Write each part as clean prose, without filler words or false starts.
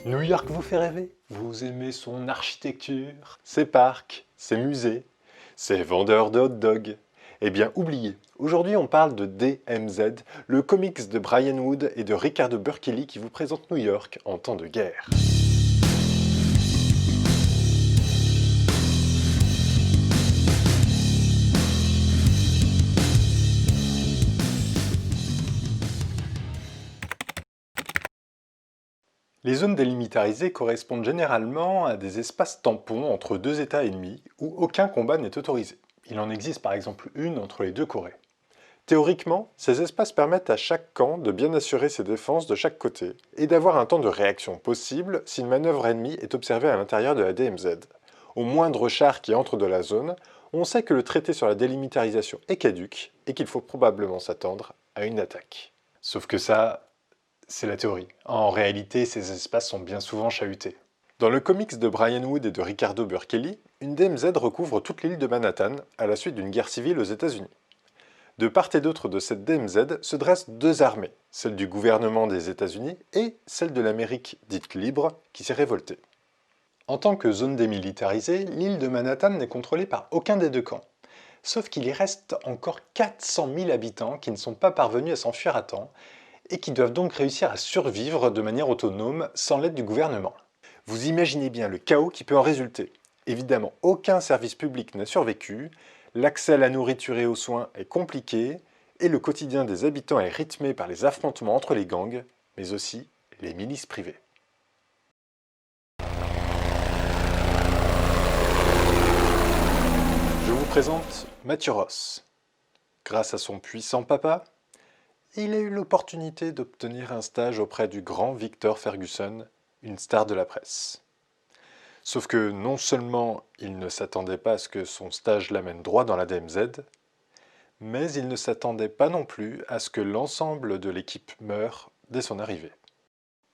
New York vous fait rêver? Vous aimez son architecture, ses parcs, ses musées, ses vendeurs de hot dogs? Eh bien oubliez, aujourd'hui on parle de DMZ, le comics de Brian Wood et de Ricardo Burkelly qui vous présente New York en temps de guerre. Les zones délimitarisées correspondent généralement à des espaces tampons entre deux États ennemis où aucun combat n'est autorisé. Il en existe par exemple une entre les deux Corées. Théoriquement, ces espaces permettent à chaque camp de bien assurer ses défenses de chaque côté et d'avoir un temps de réaction possible si une manœuvre ennemie est observée à l'intérieur de la DMZ. Au moindre char qui entre de la zone, on sait que le traité sur la délimitarisation est caduc et qu'il faut probablement s'attendre à une attaque. Sauf que ça, c'est la théorie. En réalité, ces espaces sont bien souvent chahutés. Dans le comics de Brian Wood et de Ricardo Burkelly, une DMZ recouvre toute l'île de Manhattan à la suite d'une guerre civile aux États-Unis. De part et d'autre de cette DMZ se dressent deux armées, celle du gouvernement des États-Unis et celle de l'Amérique dite libre qui s'est révoltée. En tant que zone démilitarisée, l'île de Manhattan n'est contrôlée par aucun des deux camps. Sauf qu'il y reste encore 400 000 habitants qui ne sont pas parvenus à s'enfuir à temps et qui doivent donc réussir à survivre de manière autonome sans l'aide du gouvernement. Vous imaginez bien le chaos qui peut en résulter. Évidemment, aucun service public n'a survécu, l'accès à la nourriture et aux soins est compliqué, et le quotidien des habitants est rythmé par les affrontements entre les gangs, mais aussi les milices privées. Je vous présente Matthew Ross. Grâce à son puissant papa, il a eu l'opportunité d'obtenir un stage auprès du grand Victor Ferguson, une star de la presse. Sauf que non seulement il ne s'attendait pas à ce que son stage l'amène droit dans la DMZ, mais il ne s'attendait pas non plus à ce que l'ensemble de l'équipe meure dès son arrivée.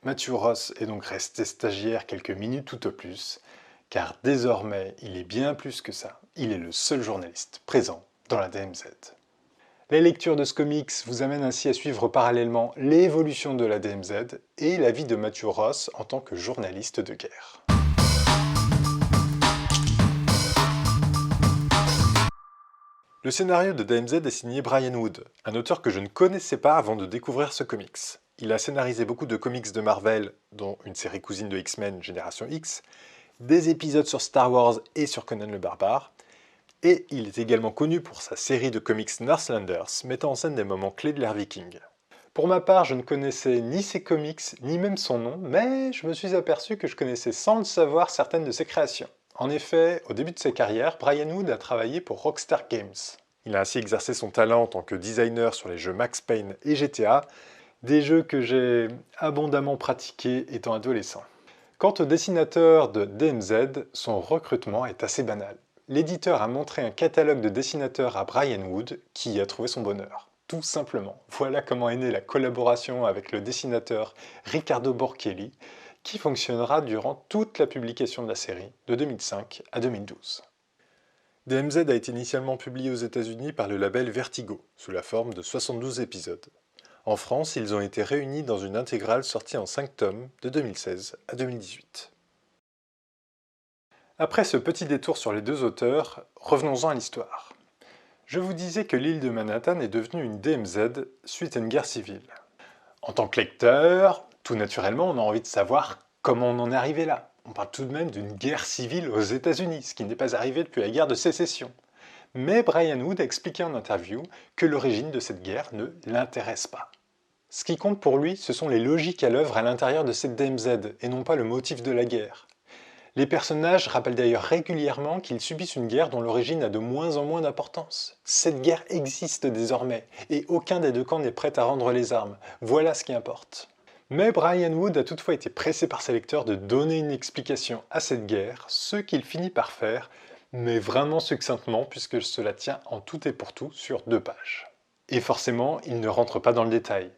Matthew Ross est donc resté stagiaire quelques minutes tout au plus, car désormais il est bien plus que ça, il est le seul journaliste présent dans la DMZ. Les lectures de ce comics vous amènent ainsi à suivre parallèlement l'évolution de la DMZ et la vie de Matthew Ross en tant que journaliste de guerre. Le scénario de DMZ est signé Brian Wood, un auteur que je ne connaissais pas avant de découvrir ce comics. Il a scénarisé beaucoup de comics de Marvel, dont une série cousine de X-Men Génération X, des épisodes sur Star Wars et sur Conan le Barbare, et il est également connu pour sa série de comics Northlanders, mettant en scène des moments clés de l'ère viking. Pour ma part, je ne connaissais ni ses comics, ni même son nom, mais je me suis aperçu que je connaissais sans le savoir certaines de ses créations. En effet, au début de sa carrière, Brian Wood a travaillé pour Rockstar Games. Il a ainsi exercé son talent en tant que designer sur les jeux Max Payne et GTA, des jeux que j'ai abondamment pratiqués étant adolescent. Quant au dessinateur de DMZ, son recrutement est assez banal. L'éditeur a montré un catalogue de dessinateurs à Brian Wood, qui y a trouvé son bonheur. Tout simplement. Voilà comment est née la collaboration avec le dessinateur Ricardo Burkelly, qui fonctionnera durant toute la publication de la série, de 2005 à 2012. DMZ a été initialement publié aux États-Unis par le label Vertigo, sous la forme de 72 épisodes. En France, ils ont été réunis dans une intégrale sortie en 5 tomes de 2016 à 2018. Après ce petit détour sur les deux auteurs, revenons-en à l'histoire. Je vous disais que l'île de Manhattan est devenue une DMZ suite à une guerre civile. En tant que lecteur, tout naturellement, on a envie de savoir comment on en est arrivé là. On parle tout de même d'une guerre civile aux États-Unis, ce qui n'est pas arrivé depuis la guerre de sécession. Mais Brian Wood a expliqué en interview que l'origine de cette guerre ne l'intéresse pas. Ce qui compte pour lui, ce sont les logiques à l'œuvre à l'intérieur de cette DMZ, et non pas le motif de la guerre. Les personnages rappellent d'ailleurs régulièrement qu'ils subissent une guerre dont l'origine a de moins en moins d'importance. Cette guerre existe désormais, et aucun des deux camps n'est prêt à rendre les armes. Voilà ce qui importe. Mais Brian Wood a toutefois été pressé par ses lecteurs de donner une explication à cette guerre, ce qu'il finit par faire, mais vraiment succinctement puisque cela tient en tout et pour tout sur 2 pages. Et forcément, il ne rentre pas dans le détail.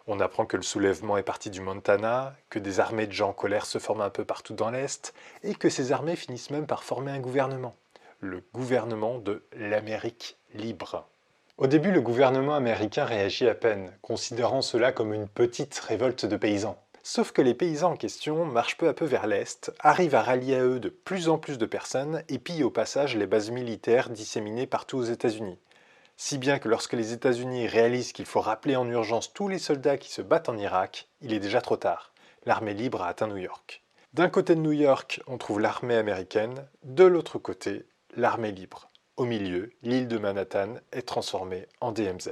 On apprend que le soulèvement est parti du Montana, que des armées de gens en colère se forment un peu partout dans l'Est, et que ces armées finissent même par former un gouvernement. le gouvernement de l'Amérique libre. Au début, le gouvernement américain réagit à peine, considérant cela comme une petite révolte de paysans. Sauf que les paysans en question marchent peu à peu vers l'Est, arrivent à rallier à eux de plus en plus de personnes et pillent au passage les bases militaires disséminées partout aux États-Unis. Si bien que lorsque les États-Unis réalisent qu'il faut rappeler en urgence tous les soldats qui se battent en Irak, il est déjà trop tard. L'armée libre a atteint New York. D'un côté de New York, on trouve l'armée américaine, de l'autre côté, l'armée libre. Au milieu, l'île de Manhattan est transformée en DMZ.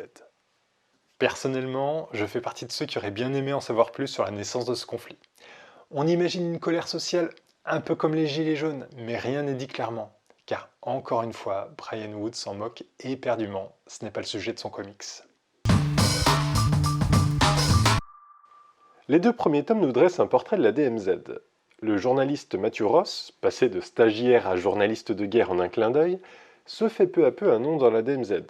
Personnellement, je fais partie de ceux qui auraient bien aimé en savoir plus sur la naissance de ce conflit. On imagine une colère sociale un peu comme les Gilets jaunes, mais rien n'est dit clairement. Car, encore une fois, Brian Wood s'en moque éperdument, ce n'est pas le sujet de son comics. Les 2 premiers tomes nous dressent un portrait de la DMZ. Le journaliste Matthew Ross, passé de stagiaire à journaliste de guerre en un clin d'œil, se fait peu à peu un nom dans la DMZ.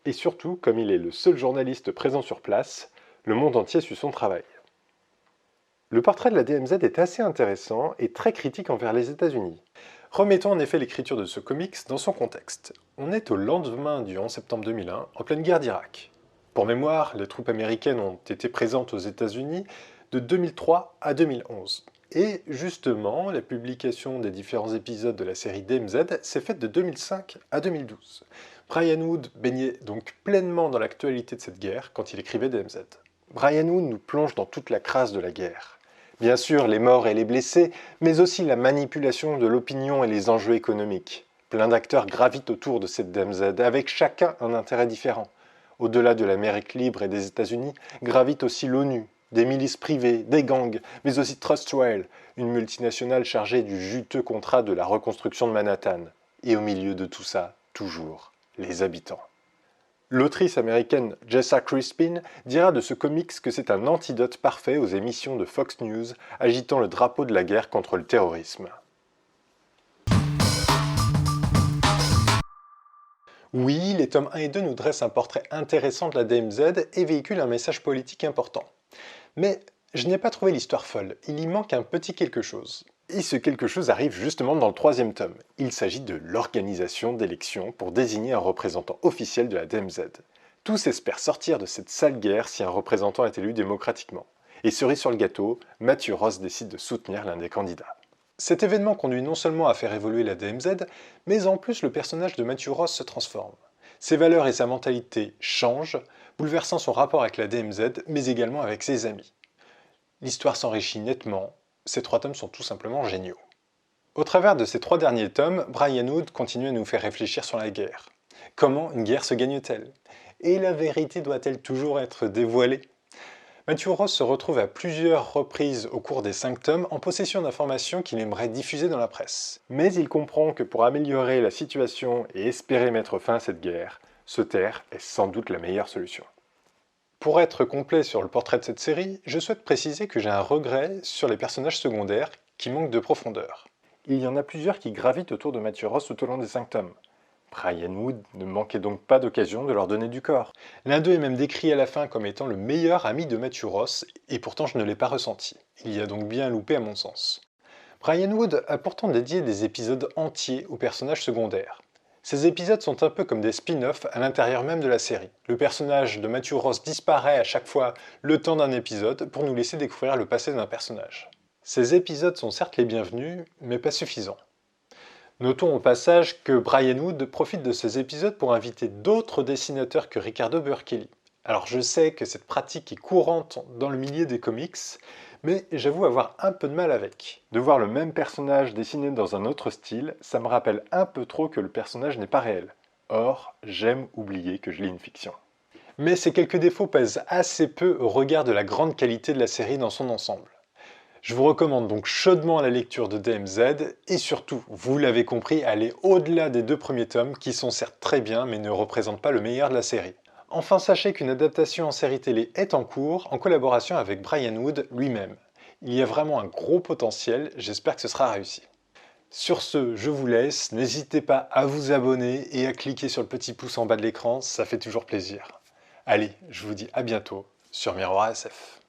Et surtout, comme il est le seul journaliste présent sur place, le monde entier suit son travail. Le portrait de la DMZ est assez intéressant et très critique envers les États-Unis. Remettons en effet l'écriture de ce comics dans son contexte. On est au lendemain du 11 septembre 2001, en pleine guerre d'Irak. Pour mémoire, les troupes américaines ont été présentes aux États-Unis de 2003 à 2011. Et justement, la publication des différents épisodes de la série DMZ s'est faite de 2005 à 2012. Brian Wood baignait donc pleinement dans l'actualité de cette guerre quand il écrivait DMZ. Brian Wood nous plonge dans toute la crasse de la guerre. Bien sûr, les morts et les blessés, mais aussi la manipulation de l'opinion et les enjeux économiques. Plein d'acteurs gravitent autour de cette DMZ, avec chacun un intérêt différent. Au-delà de l'Amérique libre et des États-Unis, gravite aussi l'ONU, des milices privées, des gangs, mais aussi Trustwell, une multinationale chargée du juteux contrat de la reconstruction de Manhattan. Et au milieu de tout ça, toujours, les habitants. L'autrice américaine Jessa Crispin dira de ce comics que c'est un antidote parfait aux émissions de Fox News agitant le drapeau de la guerre contre le terrorisme. Oui, les tomes 1 et 2 nous dressent un portrait intéressant de la DMZ et véhiculent un message politique important. Mais je n'ai pas trouvé l'histoire folle, il y manque un petit quelque chose. Et ce quelque chose arrive justement dans le 3e tome. Il s'agit de l'organisation d'élections pour désigner un représentant officiel de la DMZ. Tous espèrent sortir de cette sale guerre si un représentant est élu démocratiquement. Et cerise sur le gâteau, Matthew Ross décide de soutenir l'un des candidats. Cet événement conduit non seulement à faire évoluer la DMZ, mais en plus le personnage de Matthew Ross se transforme. Ses valeurs et sa mentalité changent, bouleversant son rapport avec la DMZ, mais également avec ses amis. L'histoire s'enrichit nettement, ces 3 tomes sont tout simplement géniaux. Au travers de ces 3 derniers tomes, Brian Wood continue à nous faire réfléchir sur la guerre. Comment une guerre se gagne-t-elle? Et la vérité doit-elle toujours être dévoilée? Matthew Ross se retrouve à plusieurs reprises au cours des 5 tomes en possession d'informations qu'il aimerait diffuser dans la presse. Mais il comprend que pour améliorer la situation et espérer mettre fin à cette guerre, se taire est sans doute la meilleure solution. Pour être complet sur le portrait de cette série, je souhaite préciser que j'ai un regret sur les personnages secondaires qui manquent de profondeur. Il y en a plusieurs qui gravitent autour de Matthew Ross tout au long des 5 tomes. Brian Wood ne manquait donc pas d'occasion de leur donner du corps. L'un d'eux est même décrit à la fin comme étant le meilleur ami de Matthew Ross, et pourtant je ne l'ai pas ressenti. Il y a donc bien loupé à mon sens. Brian Wood a pourtant dédié des épisodes entiers aux personnages secondaires. Ces épisodes sont un peu comme des spin-offs à l'intérieur même de la série. Le personnage de Matthew Ross disparaît à chaque fois le temps d'un épisode pour nous laisser découvrir le passé d'un personnage. Ces épisodes sont certes les bienvenus, mais pas suffisants. Notons au passage que Brian Wood profite de ces épisodes pour inviter d'autres dessinateurs que Ricardo Burkelly. Alors je sais que cette pratique est courante dans le milieu des comics, mais j'avoue avoir un peu de mal avec. De voir le même personnage dessiné dans un autre style, ça me rappelle un peu trop que le personnage n'est pas réel. Or, j'aime oublier que je lis une fiction. Mais ces quelques défauts pèsent assez peu au regard de la grande qualité de la série dans son ensemble. Je vous recommande donc chaudement la lecture de DMZ et surtout, vous l'avez compris, allez au-delà des 2 premiers tomes qui sont certes très bien mais ne représentent pas le meilleur de la série. Enfin, sachez qu'une adaptation en série télé est en cours en collaboration avec Brian Wood lui-même. Il y a vraiment un gros potentiel, j'espère que ce sera réussi. Sur ce, je vous laisse, n'hésitez pas à vous abonner et à cliquer sur le petit pouce en bas de l'écran, ça fait toujours plaisir. Allez, je vous dis à bientôt sur Miroir SF.